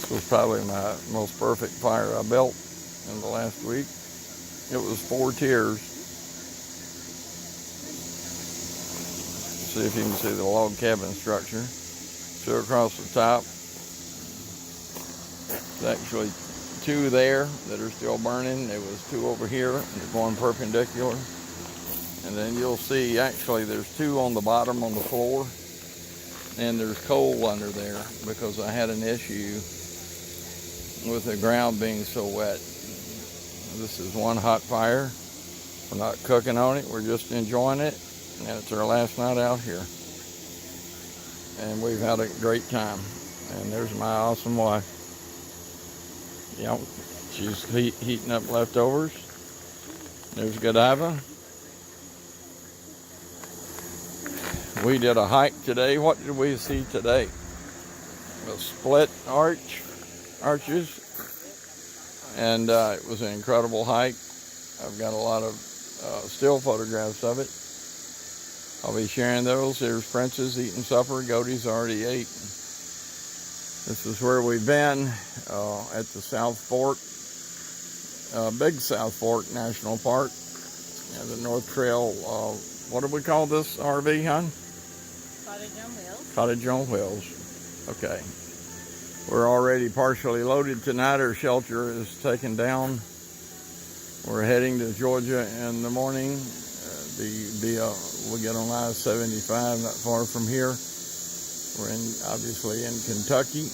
This was probably my most perfect fire I built in the last week. It was 4 tiers. See if you can see the log cabin structure. 2 across the top. There's actually 2 there that are still burning. There was 2 over here, and they're going perpendicular. And then you'll see actually there's 2 on the bottom on the floor. And there's coal under there because I had an issue with the ground being so wet. This is one hot fire. We're not cooking on it, we're just enjoying it. And it's our last night out here. And we've had a great time. And there's my awesome wife. Yep, she's heating up leftovers. There's Godiva. We did a hike today. What did we see today? A split arches, and it was an incredible hike. I've got a lot of still photographs of it. I'll be sharing those. There's Princess eating supper. Godie's already ate. This is where we've been at the South Fork, Big South Fork National Park, and the North Trail. What do we call this RV, hon? Cottage on wheels. Cottage on wheels. Okay. We're already partially loaded tonight. Our shelter is taken down. We're heading to Georgia in the morning. We'll get on I-75 not far from here. We're obviously in Kentucky.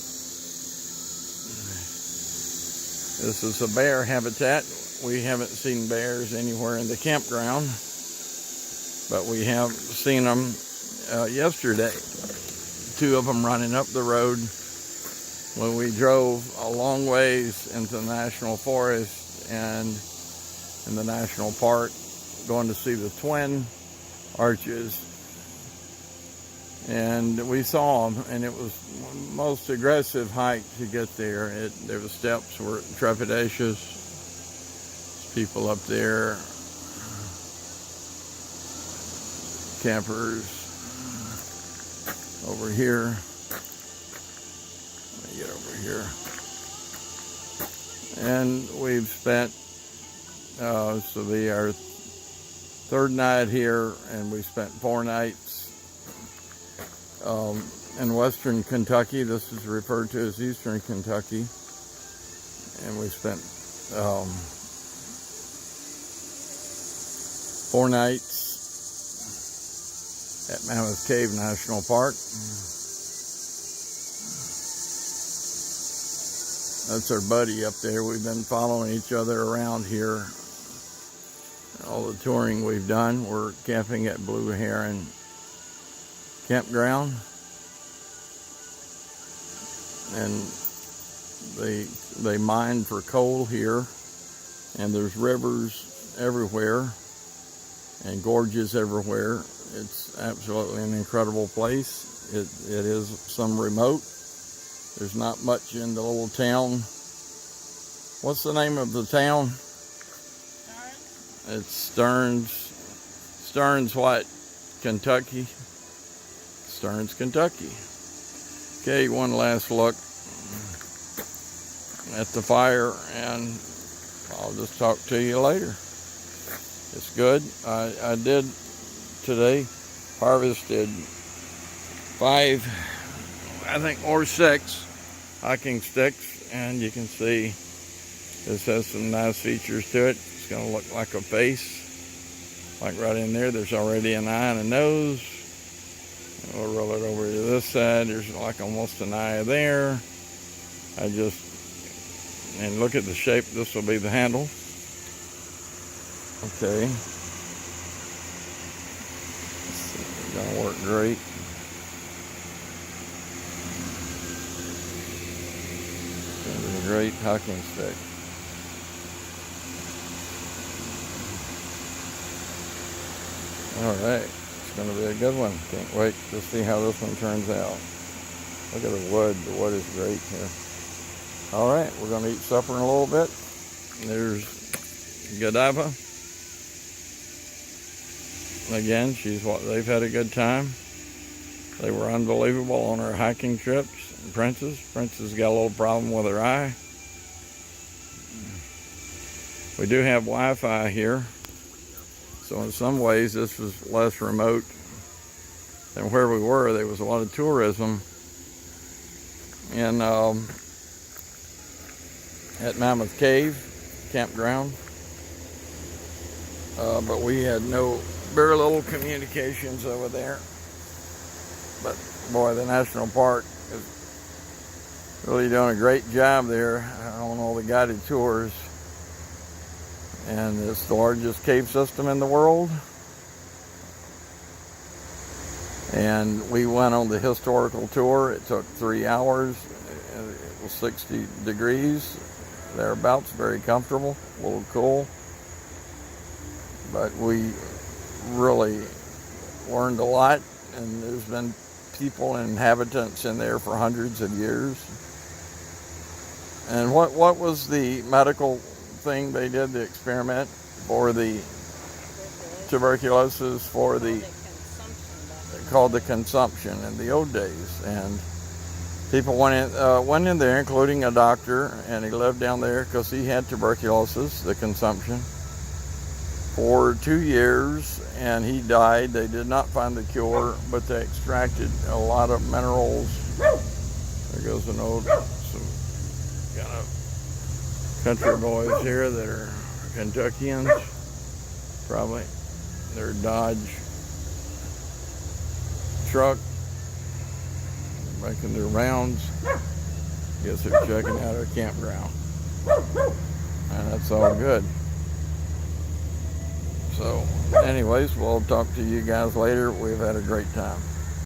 This is a bear habitat. We haven't seen bears anywhere in the campground, but we have seen them yesterday. 2 of them running up the road when we drove a long ways into the national forest and in the national park, going to see the twin arches. And we saw them, and it was the most aggressive hike to get there. The steps were trepidatious. People up there, campers over here. Let me get over here. And we've spent, this will be our 3rd night here, and we spent 4 nights in western Kentucky. This is referred to as eastern Kentucky. And we spent 4 nights at Mammoth Cave National Park. That's our buddy up there. We've been following each other around here. All the touring we've done. We're camping at Blue Herron Campground. And they mine for coal here. And there's rivers everywhere and gorges everywhere. It's absolutely an incredible place. It is some remote. There's not much in the little town. What's the name of the town? It's Stearns what? Kentucky? Stearns, Kentucky. Okay, one last look at the fire, and I'll just talk to you later. It's good. I did today harvested 5, I think, or 6 hiking sticks, and you can see this has some nice features to it. It's going to look like a face, like right in there. There's already an eye and a nose. And we'll roll it over to this side. There's like almost an eye there. And look at the shape. This will be the handle. Okay. It's going to work great. It's going to be a great hiking stick. All right. It's going to be a good one. Can't wait to see how this one turns out. Look at the wood. The wood is great here. All right. We're going to eat supper in a little bit. There's Godiva. Again, they've had a good time. They were unbelievable on our hiking trips, Princess. Princess got a little problem with her eye. We do have Wi-Fi here, so in some ways this was less remote than where we were. There was a lot of tourism in at Mammoth Cave campground, but we had very little communications over there. But boy, the national park is really doing a great job there on all the guided tours. And it's the largest cave system in the world. And we went on the historical tour. It took 3 hours. It was 60 degrees thereabouts, very comfortable, a little cool. But we really learned a lot, and there's been people and inhabitants in there for hundreds of years. And what was the medical thing they did, the experiment for the tuberculosis, for the called the consumption in the old days? And people went in there, including a doctor, and he lived down there because he had tuberculosis, the consumption, for 2 years, and he died. They did not find the cure, but they extracted a lot of minerals. There goes some kind of country boys here that are Kentuckians, probably. Their Dodge truck, making their rounds. Guess they're checking out our campground, and that's all good. So anyways, we'll talk to you guys later. We've had a great time.